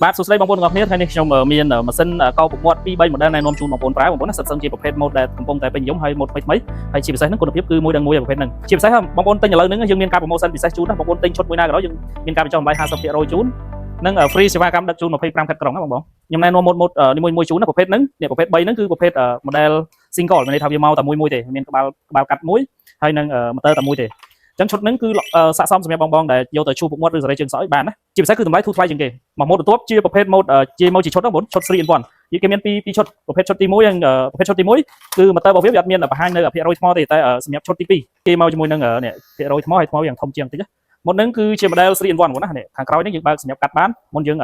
បាទសួស្តីបងប្អូនទាំងអស់គ្នាថ្ងៃនេះខ្ញុំមានម៉ាស៊ីនកោពមាត់2 3 model ណែនាំជូនបងប្អូនប្រើបងប្អូនណាសិតសឹងជាប្រភេទ mode ដែលកំពុងតែពេញនិយមហើយ mode ថ្មីហើយជាពិសេសហ្នឹងគុណភាពគឺមួយដល់មួយប្រភេទហ្នឹងជាពិសេសបងប្អូនទិញឥឡូវហ្នឹងយើងមានការ promotion ពិសេសជូនណាបងប្អូនទិញឈុតមួយណាក៏ដោយយើងមានការបញ្ចុះតម្លៃ 50% ជូននិង free សេវាកម្មដឹកជូន25ខិតក្រុងណាបងប្អូនខ្ញុំណែនាំ mode នីមួយៗជូនណាប្រភេទហ្នឹងនេះប្រភេទ3ហ្នឹងគឺប្រភេទ model single មានន័យថាវាមកតែមួយទេមានក្បាលកាត់មួយហើយនឹង motor តែមួយទេអញ្ចឹងឈុតហ្នឹងគឺស័ក្តិសមសម្រាប់បងដែលយកទៅឈូសពុកមាត់ឬសរីជើងសក់ឲ្យបានណាជាពិសេសគឺតម្លៃធូរថ្លៃជាងគេមកម៉ូតបន្ទាប់ជាប្រភេទម៉ូតជាមកជាឈុតហ្នឹងបងឈុត3 in 1គេមានពីរឈុតប្រភេទឈុតទី1និងប្រភេទឈុតទី1គឺ motor របស់វាអត់មានបង្ហាញនៅភាគរយថ្មទេតែសម្រាប់ឈុតទី2គេមកជាមួយនឹងនេះភាគរយថ្មហើយថ្មយ៉ាងធំជាងបន្តិចណាម៉ូតហ្នឹងគឺជា model 3 in 1បងណានេះខាងក្រោយនេះយើងបើកសម្រាប់កាត់បានមុនយើង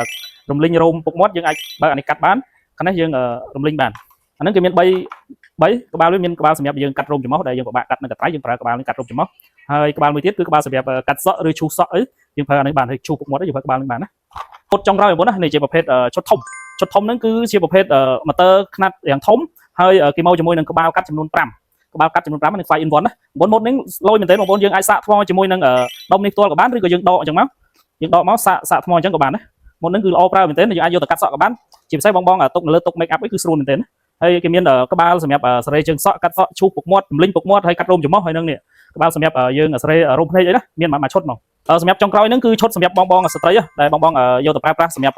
រំលីងរោមពុកមាត់យើងអាចបើកអានេះកាត់បានខាងនេះយើងរំលីងបានអាហ្នឹងគេមាន3ក្បាលវាមានក្បាលសម្រាប់យើងកាត់រោមច្រមុះដែលយើងពិបាកកាត់នៅកត្រៃយើងប្រើក្បាលនេះកាត់រោមច្រមុះហើយក្បាលមួយទៀតគឺក្បាលសម្រាប់កាត់សក់ឬឈូសសក់អីយើងប្រើអានេះបានហើយឈូសពុកមាត់យើងប្រើក្បាលនេះបានណាពុតចុងក្រោយបងប្អូនណានេះជាប្រភេទឈុតធំហ្នឹងគឺជាប្រភេទ motor ខ្នាតយ៉ាងធំហើយគេមកជាមួយនឹងក្បាលកាត់ចំនួន5ក្បាលកាត់ចំនួន5នឹង 5 in 1ណាបងប្អូនម៉ូតនេះលយមែនទេបងប្អូនយើងអាចសាកថ្មជាមួយនឹងដុំនេះផ្ទាល់ក៏បានឬក៏យើងដកអញ្ចឹងមកយើងដកមកសាកថ្មអញ្ចឹងក៏បានណាម៉ូតនេះគឺល្អប្រើមែនទេយើងអាចយកទៅកាត់សក់ក៏បានជាពិសេសបងទុកនៅលើទុក make up អីគឺស្រួលមែនទេណាហើយគេមានក្បាលសម្រាប់សរីជើងសក់កាត់សក់ឈូសពុកមាត់រំលីងពុកមាត់ហើយកាត់រោមច្រមុះហើយនឹងនេះក្បាលសម្រាប់យើងសរីរោមភ្នែកអីណាមានមួយឈុតមកសម្រាប់ចុងក្រោយហ្នឹងគឺឈុតសម្រាប់បងស្ត្រីដែលបងយកទៅប្រើប្រាស់សម្រាប់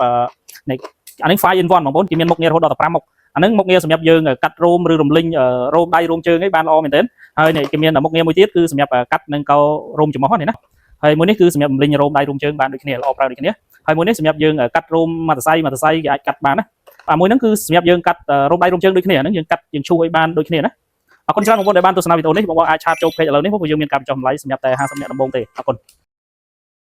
នេះអានេះ 5 in 1បងប្អូនគេមានមុខងាររហូតដល់15មុខអាហ្នឹងមុខងារសម្រាប់យើងកាត់រោមឬរំលីងរោមដៃរោមជើងអីបានល្អមែនទែនហើយនេះគេមានមុខងារមួយទៀតគឺសម្រាប់កាត់នឹងកោរោមច្រមុះនេះណាហើយមួយនេះគឺសម្រាប់រំលីងរោមដៃរោមជើងបានដូចគ្នាល្អប្រើដូចគ្នាហើយមួយនេះសម្រាប់យើងកាត់រោមមតសៃគេអាចកាត់បានណាមួយហ្នឹងគឺសម្រាប់យើងកាត់រោមដៃរោមជើងដូចគ្នាហ្នឹងយើងកាត់យើងឈូសឲ្យបានដូចគ្នាណាអរគុណច្រើនបងប្អូនដែលបានទស្សនាវីដេអូនេះបងប្អូនអាចឆាតចូលពេកឥឡូវនេះព្រោះយើងមានការបញ្ចុះតម្លៃសម្រាប់តែ50នាក់ដំបូងទេអរគុណ